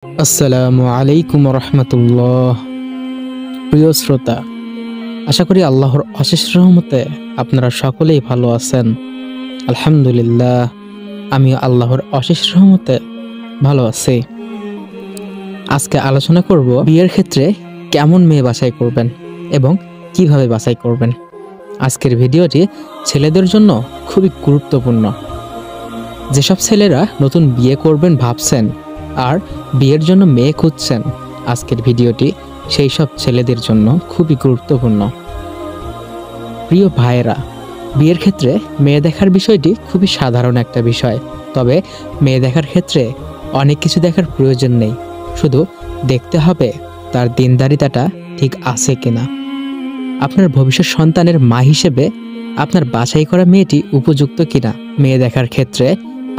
আসসালামু আলাইকুম রহমতুল্লাহ। প্রিয় শ্রোতা, আশা করি আল্লাহর অশেষ রহমতে আপনারা সকলেই ভালো আছেন। আলহামদুলিল্লাহ, আমি আল্লাহর অশেষ রহমতে ভালো আছি। আজকে আলোচনা করব বিয়ের ক্ষেত্রে কেমন মেয়ে বাছাই করবেন এবং কিভাবে বাছাই করবেন। আজকের ভিডিওটি ছেলেদের জন্য খুবই গুরুত্বপূর্ণ। যেসব ছেলেরা নতুন বিয়ে করবেন ভাবছেন আর বিয়ের জন্য মেয়ে খুঁজছেন, আজকের ভিডিওটি সেই সব ছেলেদের জন্য খুবই গুরুত্বপূর্ণ। প্রিয় ভাইয়েরা, বিয়ের ক্ষেত্রে মেয়ে দেখার বিষয়টি খুবই সাধারণ একটা বিষয়। তবে মেয়ে দেখার ক্ষেত্রে অনেক কিছু দেখার প্রয়োজন নেই, শুধু দেখতে হবে তার দিনদারিতাটা ঠিক আছে কিনা। আপনার ভবিষ্যৎ সন্তানের মা হিসেবে আপনার বাছাই করা মেয়েটি উপযুক্ত কিনা। মেয়ে দেখার ক্ষেত্রে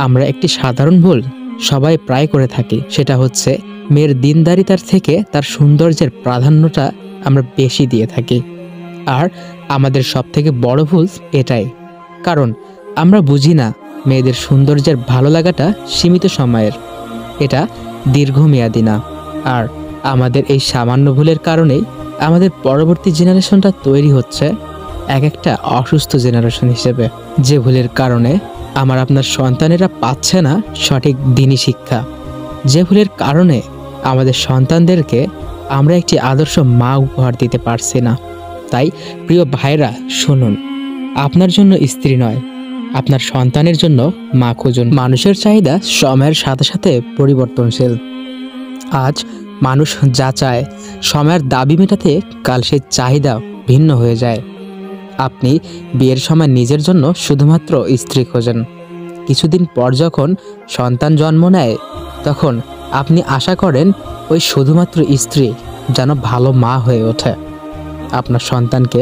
আমরা একটি সাধারণ ভুল সবাই প্রায় করে থাকি, সেটা হচ্ছে মেয়ের দিনদারিতার থেকে তার সৌন্দর্যের প্রাধান্যটা আমরা বেশি দিয়ে থাকি। আর আমাদের সব থেকে বড় ভুল এটাই, কারণ আমরা বুঝি না মেয়েদের সৌন্দর্যের ভালো লাগাটা সীমিত সময়ের, এটা দীর্ঘমেয়াদী না। আর আমাদের এই সামান্য ভুলের কারণেই আমাদের পরবর্তী জেনারেশনটা তৈরি হচ্ছে এক একটা অসুস্থ জেনারেশন হিসেবে, যে ভুলের কারণে আমার আপনার সন্তানেরা পাচ্ছে না সঠিক দিনী শিক্ষা, যে ভুলের কারণে আমাদের সন্তানদেরকে আমরা একটি আদর্শ মা উপহার দিতে পারছি না। তাই প্রিয় ভাইরা, শুনুন, আপনার জন্য স্ত্রী নয়, আপনার সন্তানের জন্য মা খুঁজুন। মানুষের চাহিদা সময়ের সাথে সাথে পরিবর্তনশীল। আজ মানুষ যা চায়, সময়ের দাবি মেটাতে কাল সেই চাহিদা ভিন্ন হয়ে যায়। আপনি বিয়ের সময় নিজের জন্য শুধুমাত্র স্ত্রী খোঁজেন, কিছুদিন পর যখন সন্তান জন্ম নেয় তখন আপনি আশা করেন ওই শুধুমাত্র স্ত্রী যেন ভালো মা হয়ে ওঠে, আপনার সন্তানকে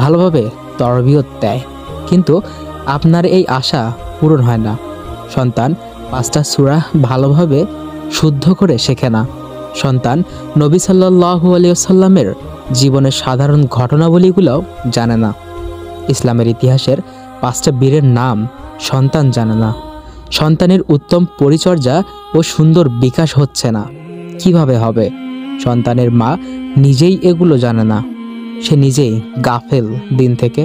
ভালোভাবে তরবিয়ত দেয়। কিন্তু আপনার এই আশা পূরণ হয় না। সন্তান 5টা সূরা ভালোভাবে শুদ্ধ করে শেখে না। সন্তান নবী সাল্লাল্লাহু আলাইহি ওয়াসাল্লামের জীবনের সাধারণ ঘটনাবলীগুলোও জানে না। ইসলামের ইতিহাসের 5টা বীরের নাম সন্তান জানে না। সন্তানের উত্তম পরিচর্যা ও সুন্দর বিকাশ হচ্ছে না, কিভাবে হবে? সন্তানের মা নিজেই এগুলো জানে না, সে নিজেই গাফেল দিন থেকে।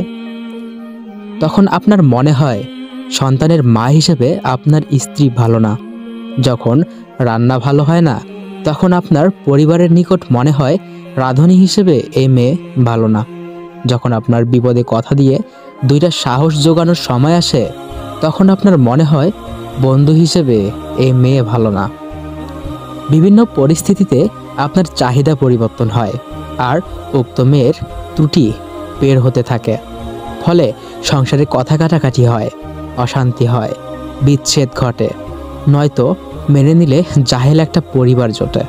তখন আপনার মনে হয় সন্তানের মা হিসেবে আপনার স্ত্রী ভালো না। যখন রান্না ভালো হয় না, তখন আপনার পরিবারের নিকট মনে হয় রাঁধুনি হিসেবে এই মেয়ে ভালো না। যখন আপনার বিপদে কথা দিয়ে 2টা সাহস জোগানোর সময় আসে, তখন আপনার মনে হয় বন্ধু হিসেবে এই মেয়ে ভালো না। বিভিন্ন পরিস্থিতিতে আপনার চাহিদা পরিবর্তন হয় আর উক্ত মেয়ের ত্রুটি বের হতে থাকে। ফলে সংসারে কথা কাটাকাটি হয়, অশান্তি হয়, বিচ্ছেদ ঘটে, নয়তো মেনে নিলে জাহেল একটা পরিবার জোটে।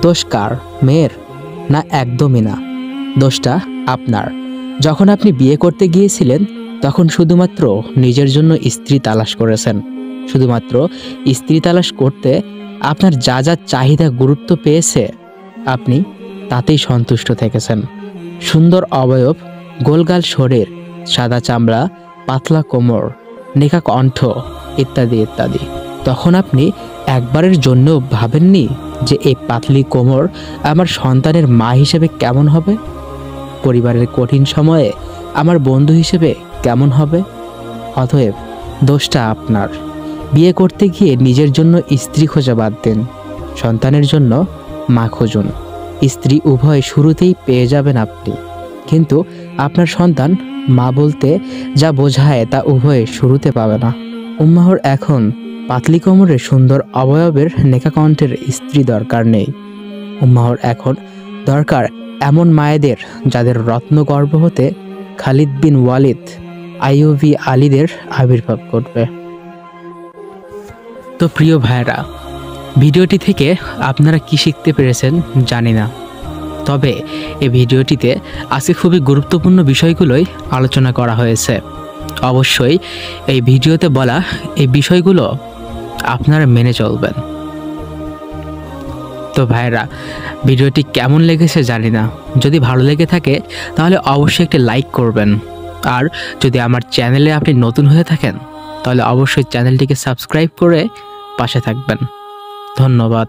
দোষ কার? মেয়ের? না, একদমই না, দোষটা আপনার। যখন আপনি বিয়ে করতে গিয়েছিলেন তখন শুধুমাত্র নিজের জন্য স্ত্রী তালাশ করেছেন। শুধুমাত্র স্ত্রী তালাশ করতে আপনার যা যা চাহিদা গুরুত্ব পেয়েছে আপনি তাতেই সন্তুষ্ট থেকেছেন। সুন্দর অবয়ব, গোলগাল শরীর, সাদা চামড়া, পাতলা কোমর, নেকা কণ্ঠ ইত্যাদি ইত্যাদি। তখন আপনি একবারের জন্য ভাবেননি যে এই পাতলি কোমর আমার সন্তানের মা হিসেবে কেমন হবে, পরিবারের কঠিন সময়ে আমার বন্ধু হিসেবে কেমন হবে? অতএব দোষটা আপনার। বিয়ে করতে গিয়ে নিজের জন্য স্ত্রী খোঁজা বাদ দিন, সন্তানের জন্য মা খুঁজুন। স্ত্রী উভয় শুরুতেই পেয়ে যাবেন আপনি, কিন্তু আপনার সন্তান মা বলতে যা বোঝায় তা উভয়ে শুরুতে পাবে না। উম্মাহর এখন পাতলি কোমরের সুন্দর অবয়বের নেকা কণ্ঠের স্ত্রী দরকার নেই। উম্মাহর এখন দরকার এমন মায়েদের যাদের রত্নগর্ভ হতে খালিদ বিন ওয়ালিদ, আইয়ুবী আলীদের আবির্ভাব ঘটবে। তো প্রিয় ভাইরা, ভিডিওটি থেকে আপনারা কি শিখতে পেরেছেন জানি না, তবে এই ভিডিওটিতে আজকে খুবই গুরুত্বপূর্ণ বিষয়গুলোই আলোচনা করা হয়েছে। অবশ্যই এই ভিডিওতে বলা এই বিষয়গুলো আপনারা মেনে চলবেন। তো ভাইরা, ভিডিওটি কেমন লেগেছে জানি না, যদি ভালো লেগে থাকে তাহলে অবশ্যই একটি লাইক করবেন। আর যদি আমার চ্যানেলে আপনি নতুন হয়ে থাকেন তাহলে অবশ্যই চ্যানেলটিকে সাবস্ক্রাইব করে পাশে থাকবেন। ধন্যবাদ।